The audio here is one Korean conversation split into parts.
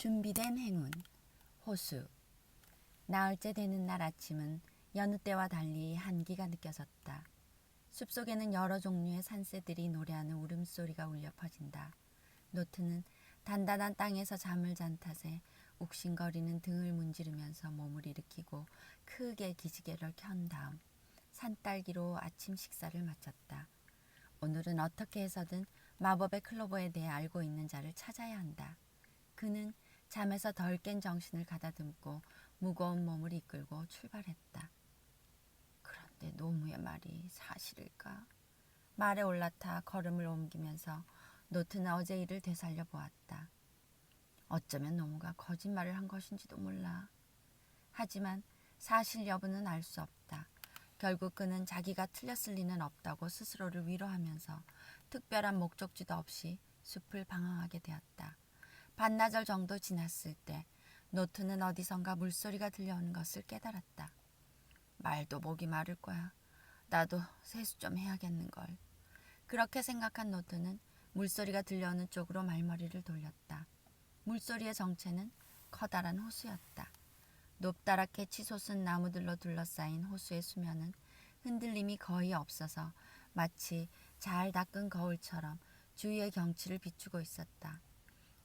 준비된 행운. 호수. 나흘째 되는 날 아침은 여느 때와 달리 한기가 느껴졌다. 숲속에는 여러 종류의 산새들이 노래하는 울음소리가 울려 퍼진다. 노트는 단단한 땅에서 잠을 잔 탓에 욱신거리는 등을 문지르면서 몸을 일으키고 크게 기지개를 켠 다음 산딸기로 아침 식사를 마쳤다. 오늘은 어떻게 해서든 마법의 클로버에 대해 알고 있는 자를 찾아야 한다. 그는 잠에서 덜 깬 정신을 가다듬고 무거운 몸을 이끌고 출발했다. 그런데 노무의 말이 사실일까? 말에 올라타 걸음을 옮기면서 노트는 어제 일을 되살려 보았다. 어쩌면 노무가 거짓말을 한 것인지도 몰라. 하지만 사실 여부는 알 수 없다. 결국 그는 자기가 틀렸을 리는 없다고 스스로를 위로하면서 특별한 목적지도 없이 숲을 방황하게 되었다. 반나절 정도 지났을 때 노트는 어디선가 물소리가 들려오는 것을 깨달았다. 말도 목이 마를 거야. 나도 세수 좀 해야겠는걸. 그렇게 생각한 노트는 물소리가 들려오는 쪽으로 말머리를 돌렸다. 물소리의 정체는 커다란 호수였다. 높다랗게 치솟은 나무들로 둘러싸인 호수의 수면은 흔들림이 거의 없어서 마치 잘 닦은 거울처럼 주위의 경치를 비추고 있었다.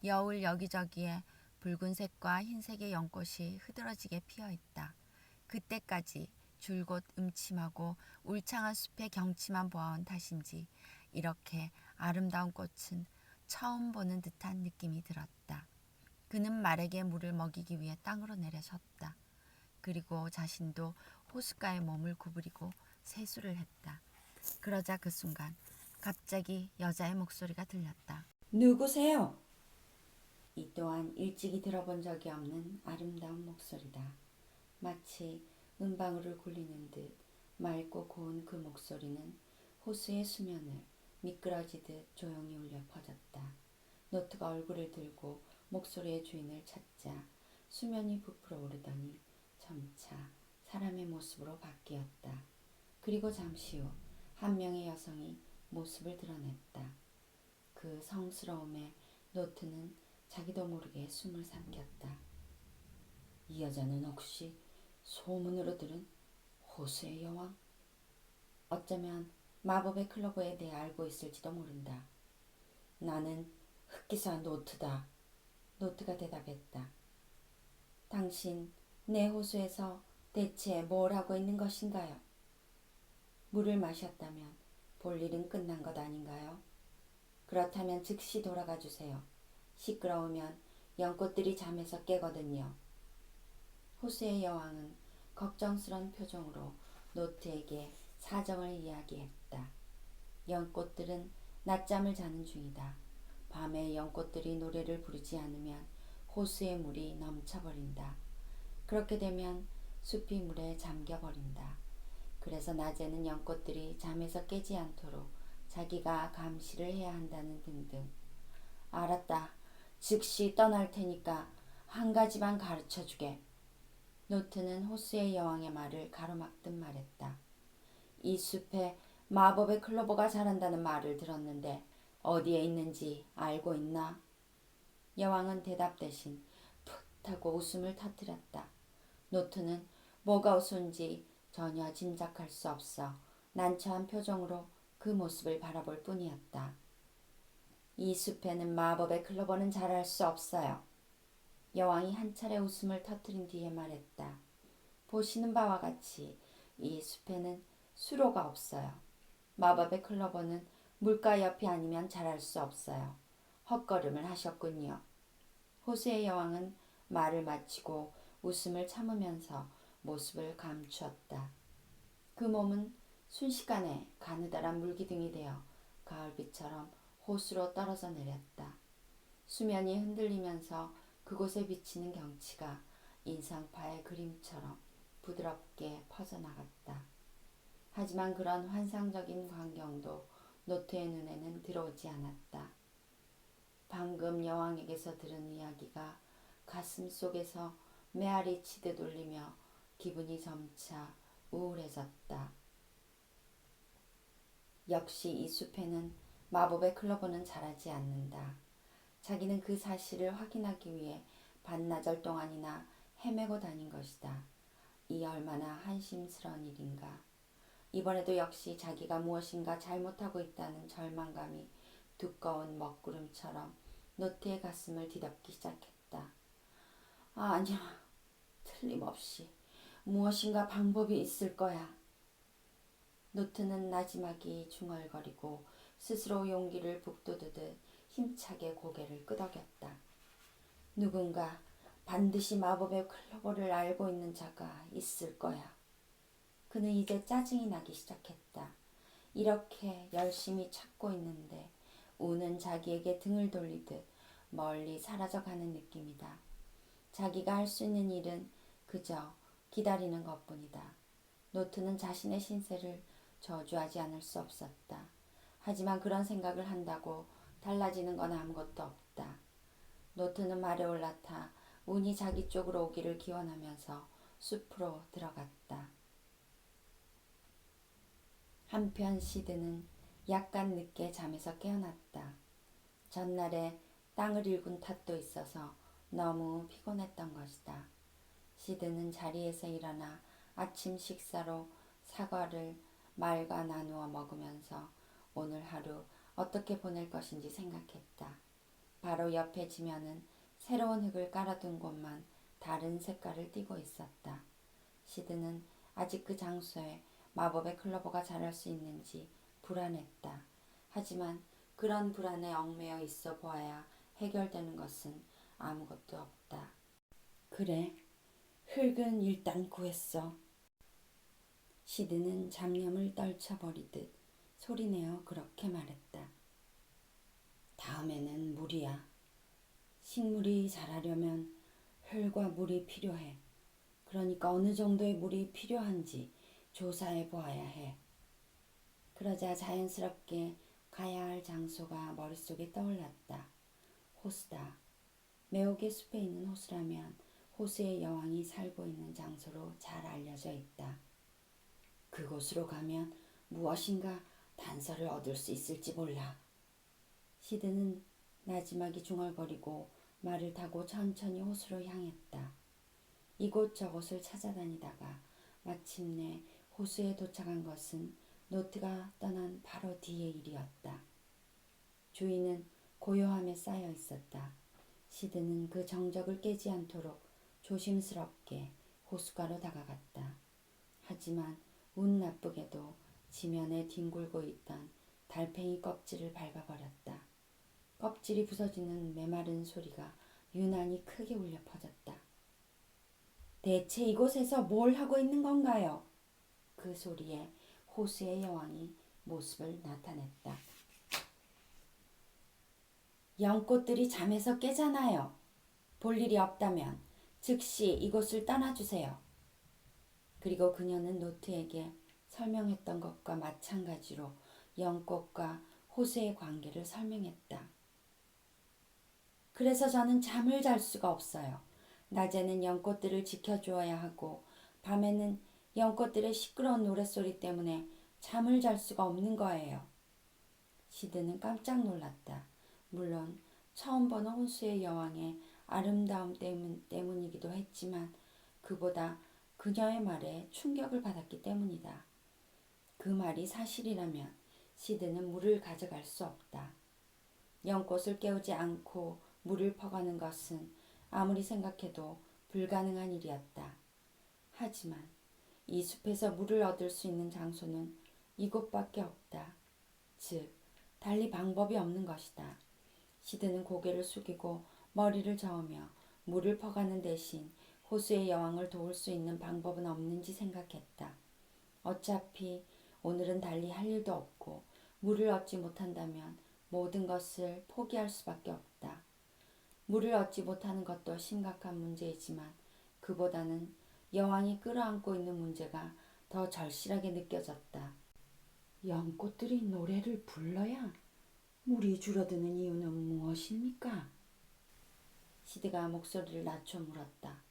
여울 여기저기에 붉은색과 흰색의 연꽃이 흐드러지게 피어있다. 그때까지 줄곧 음침하고 울창한 숲의 경치만 보아온 탓인지 이렇게 아름다운 꽃은 처음 보는 듯한 느낌이 들었다. 그는 말에게 물을 먹이기 위해 땅으로 내려섰다. 그리고 자신도 호숫가에 몸을 구부리고 세수를 했다. 그러자 그 순간 갑자기 여자의 목소리가 들렸다. 누구세요? 이 또한 일찍이 들어본 적이 없는 아름다운 목소리다. 마치 은방울을 굴리는 듯 맑고 고운 그 목소리는 호수의 수면을 미끄러지듯 조용히 울려 퍼졌다. 노트가 얼굴을 들고 목소리의 주인을 찾자 수면이 부풀어 오르더니 점차 사람의 모습으로 바뀌었다. 그리고 잠시 후 한 명의 여성이 모습을 드러냈다. 그 성스러움에 노트는 자기도 모르게 숨을 삼켰다. 이 여자는 혹시 소문으로 들은 호수의 여왕? 어쩌면 마법의 클로버에 대해 알고 있을지도 모른다. 나는 흑기사 노트다. 노트가 대답했다. 당신 내 호수에서 대체 뭘 하고 있는 것인가요? 물을 마셨다면 볼 일은 끝난 것 아닌가요? 그렇다면 즉시 돌아가 주세요. 시끄러우면 연꽃들이 잠에서 깨거든요. 호수의 여왕은 걱정스런 표정으로 노트에게 사정을 이야기했다. 연꽃들은 낮잠을 자는 중이다. 밤에 연꽃들이 노래를 부르지 않으면 호수의 물이 넘쳐버린다. 그렇게 되면 숲이 물에 잠겨버린다. 그래서 낮에는 연꽃들이 잠에서 깨지 않도록 자기가 감시를 해야 한다는 등등. 알았다. 즉시 떠날 테니까 한 가지만 가르쳐주게. 노트는 호수의 여왕의 말을 가로막듯 말했다. 이 숲에 마법의 클로버가 자란다는 말을 들었는데 어디에 있는지 알고 있나? 여왕은 대답 대신 풋 하고 웃음을 터뜨렸다. 노트는 뭐가 웃은지 전혀 짐작할 수 없어 난처한 표정으로 그 모습을 바라볼 뿐이었다. 이 숲에는 마법의 클로버는 자랄 수 없어요. 여왕이 한 차례 웃음을 터뜨린 뒤에 말했다. 보시는 바와 같이 이 숲에는 수로가 없어요. 마법의 클로버는 물가 옆이 아니면 자랄 수 없어요. 헛걸음을 하셨군요. 호수의 여왕은 말을 마치고 웃음을 참으면서 모습을 감추었다. 그 몸은 순식간에 가느다란 물기둥이 되어 가을비처럼 호수로 떨어져 내렸다. 수면이 흔들리면서 그곳에 비치는 경치가 인상파의 그림처럼 부드럽게 퍼져나갔다. 하지만 그런 환상적인 광경도 노트의 눈에는 들어오지 않았다. 방금 여왕에게서 들은 이야기가 가슴 속에서 메아리 치듯 울리며 기분이 점차 우울해졌다. 역시 이 숲에는 마법의 클로버는 자라지 않는다. 자기는 그 사실을 확인하기 위해 반나절 동안이나 헤매고 다닌 것이다. 이 얼마나 한심스러운 일인가. 이번에도 역시 자기가 무엇인가 잘못하고 있다는 절망감이 두꺼운 먹구름처럼 노트의 가슴을 뒤덮기 시작했다. 아니야. 틀림없이 무엇인가 방법이 있을 거야. 노트는 나지막이 중얼거리고 스스로 용기를 북돋우듯 힘차게 고개를 끄덕였다. 누군가 반드시 마법의 클로버를 알고 있는 자가 있을 거야. 그는 이제 짜증이 나기 시작했다. 이렇게 열심히 찾고 있는데 우는 자기에게 등을 돌리듯 멀리 사라져가는 느낌이다. 자기가 할 수 있는 일은 그저 기다리는 것뿐이다. 노트는 자신의 신세를 저주하지 않을 수 없었다. 하지만 그런 생각을 한다고 달라지는 건 아무것도 없다. 노트는 말에 올라타 운이 자기 쪽으로 오기를 기원하면서 숲으로 들어갔다. 한편 시드는 약간 늦게 잠에서 깨어났다. 전날에 땅을 일군 탓도 있어서 너무 피곤했던 것이다. 시드는 자리에서 일어나 아침 식사로 사과를 말과 나누어 먹으면서 오늘 하루 어떻게 보낼 것인지 생각했다. 바로 옆에 지면은 새로운 흙을 깔아둔 곳만 다른 색깔을 띠고 있었다. 시드는 아직 그 장소에 마법의 클로버가 자랄 수 있는지 불안했다. 하지만 그런 불안에 얽매여 있어 보아야 해결되는 것은 아무것도 없다. 그래, 흙은 일단 구했어. 시드는 잡념을 떨쳐버리듯 소리내어 그렇게 말했다. 다음에는 물이야. 식물이 자라려면 흙과 물이 필요해. 그러니까 어느 정도의 물이 필요한지 조사해 보아야 해. 그러자 자연스럽게 가야 할 장소가 머릿속에 떠올랐다. 호수다. 매혹의 숲에 있는 호수라면 호수의 여왕이 살고 있는 장소로 잘 알려져 있다. 그곳으로 가면 무엇인가 단서를 얻을 수 있을지 몰라. 시드는 나지막이 중얼거리고 말을 타고 천천히 호수로 향했다. 이곳저곳을 찾아다니다가 마침내 호수에 도착한 것은 노트가 떠난 바로 뒤의 일이었다. 주위는 고요함에 쌓여 있었다. 시드는 그 정적을 깨지 않도록 조심스럽게 호숫가로 다가갔다. 하지만 운 나쁘게도 지면에 뒹굴고 있던 달팽이 껍질을 밟아버렸다. 껍질이 부서지는 메마른 소리가 유난히 크게 울려 퍼졌다. 대체 이곳에서 뭘 하고 있는 건가요? 그 소리에 호수의 여왕이 모습을 나타냈다. 연꽃들이 잠에서 깨잖아요. 볼 일이 없다면 즉시 이곳을 떠나주세요. 그리고 그녀는 노트에게 설명했던 것과 마찬가지로 연꽃과 호수의 관계를 설명했다. 그래서 저는 잠을 잘 수가 없어요. 낮에는 연꽃들을 지켜주어야 하고 밤에는 연꽃들의 시끄러운 노랫소리 때문에 잠을 잘 수가 없는 거예요. 시드는 깜짝 놀랐다. 물론 처음 보는 호수의 여왕의 아름다움 때문이기도 했지만 그보다 그녀의 말에 충격을 받았기 때문이다. 그 말이 사실이라면 시드는 물을 가져갈 수 없다. 연꽃을 깨우지 않고 물을 퍼가는 것은 아무리 생각해도 불가능한 일이었다. 하지만 이 숲에서 물을 얻을 수 있는 장소는 이곳밖에 없다. 즉, 달리 방법이 없는 것이다. 시드는 고개를 숙이고 머리를 저으며 물을 퍼가는 대신 호수의 여왕을 도울 수 있는 방법은 없는지 생각했다. 어차피 오늘은 달리 할 일도 없고 물을 얻지 못한다면 모든 것을 포기할 수밖에 없다. 물을 얻지 못하는 것도 심각한 문제이지만 그보다는 여왕이 끌어안고 있는 문제가 더 절실하게 느껴졌다. 연꽃들이 노래를 불러야 물이 줄어드는 이유는 무엇입니까? 시드가 목소리를 낮춰 물었다.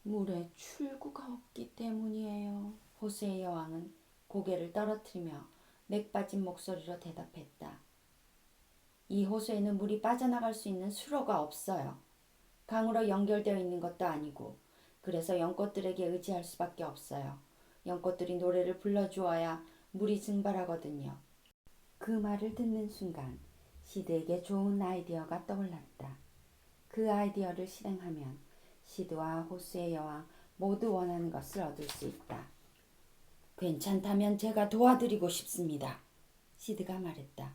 물에 출구가 없기 때문이에요. 호수의 여왕은 고개를 떨어뜨리며 맥 빠진 목소리로 대답했다. 이 호수에는 물이 빠져나갈 수 있는 수로가 없어요. 강으로 연결되어 있는 것도 아니고 그래서 연꽃들에게 의지할 수밖에 없어요. 연꽃들이 노래를 불러주어야 물이 증발하거든요. 그 말을 듣는 순간 시드에게 좋은 아이디어가 떠올랐다. 그 아이디어를 실행하면 시드와 호수의 여왕 모두 원하는 것을 얻을 수 있다. 괜찮다면 제가 도와드리고 싶습니다. 시드가 말했다.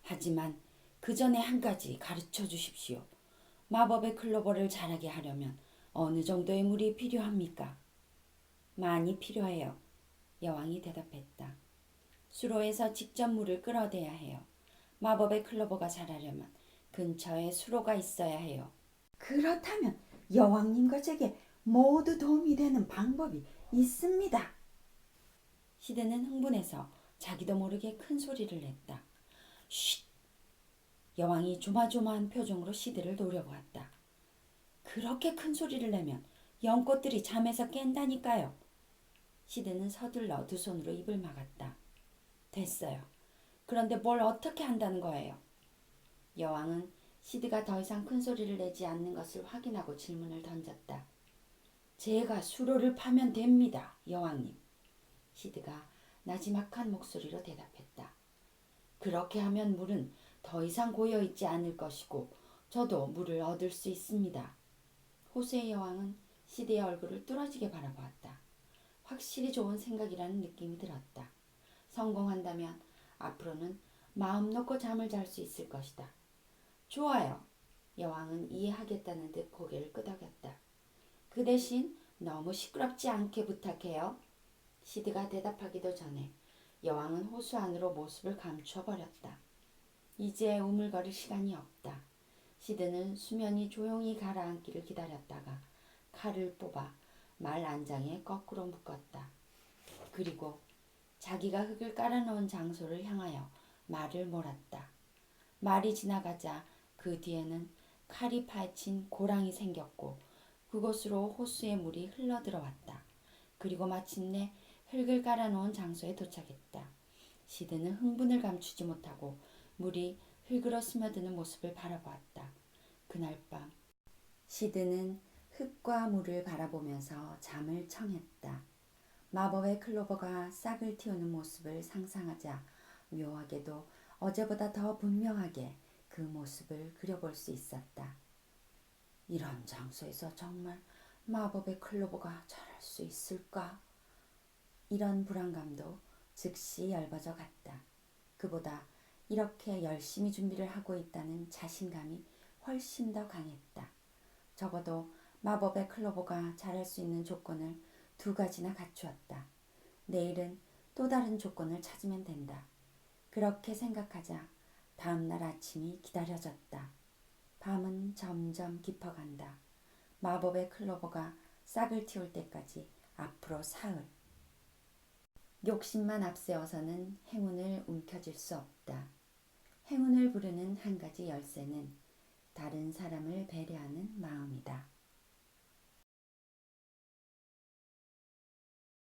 하지만 그 전에 한 가지 가르쳐 주십시오. 마법의 클로버를 자라게 하려면 어느 정도의 물이 필요합니까? 많이 필요해요. 여왕이 대답했다. 수로에서 직접 물을 끌어대야 해요. 마법의 클로버가 자라려면 근처에 수로가 있어야 해요. 그렇다면 여왕님과 제게 모두 도움이 되는 방법이 있습니다. 시드는 흥분해서 자기도 모르게 큰 소리를 냈다. 쉿! 여왕이 조마조마한 표정으로 시드를 노려보았다. 그렇게 큰 소리를 내면 연꽃들이 잠에서 깬다니까요. 시드는 서둘러 두 손으로 입을 막았다. 됐어요. 그런데 뭘 어떻게 한다는 거예요? 여왕은 시드가 더 이상 큰 소리를 내지 않는 것을 확인하고 질문을 던졌다. 제가 수로를 파면 됩니다, 여왕님. 시드가 나지막한 목소리로 대답했다. 그렇게 하면 물은 더 이상 고여있지 않을 것이고 저도 물을 얻을 수 있습니다. 호수의 여왕은 시드의 얼굴을 뚫어지게 바라보았다. 확실히 좋은 생각이라는 느낌이 들었다. 성공한다면 앞으로는 마음 놓고 잠을 잘 수 있을 것이다. 좋아요. 여왕은 이해하겠다는 듯 고개를 끄덕였다. 그 대신 너무 시끄럽지 않게 부탁해요. 시드가 대답하기도 전에 여왕은 호수 안으로 모습을 감춰버렸다. 이제 우물거릴 시간이 없다. 시드는 수면이 조용히 가라앉기를 기다렸다가 칼을 뽑아 말 안장에 거꾸로 묶었다. 그리고 자기가 흙을 깔아놓은 장소를 향하여 말을 몰았다. 말이 지나가자 그 뒤에는 칼이 파헤친 고랑이 생겼고 그곳으로 호수의 물이 흘러들어왔다. 그리고 마침내 흙을 깔아놓은 장소에 도착했다. 시드는 흥분을 감추지 못하고 물이 흙으로 스며드는 모습을 바라보았다. 그날 밤 시드는 흙과 물을 바라보면서 잠을 청했다. 마법의 클로버가 싹을 틔우는 모습을 상상하자 묘하게도 어제보다 더 분명하게 그 모습을 그려볼 수 있었다. 이런 장소에서 정말 마법의 클로버가 자랄 수 있을까? 이런 불안감도 즉시 엷어져 갔다. 그보다 이렇게 열심히 준비를 하고 있다는 자신감이 훨씬 더 강했다. 적어도 마법의 클로버가 자랄 수 있는 조건을 두 가지나 갖추었다. 내일은 또 다른 조건을 찾으면 된다. 그렇게 생각하자 다음날 아침이 기다려졌다. 밤은 점점 깊어간다. 마법의 클로버가 싹을 틔울 때까지 앞으로 사흘. 욕심만 앞세워서는 행운을 움켜쥘 수 없다. 행운을 부르는 한 가지 열쇠는 다른 사람을 배려하는 마음이다.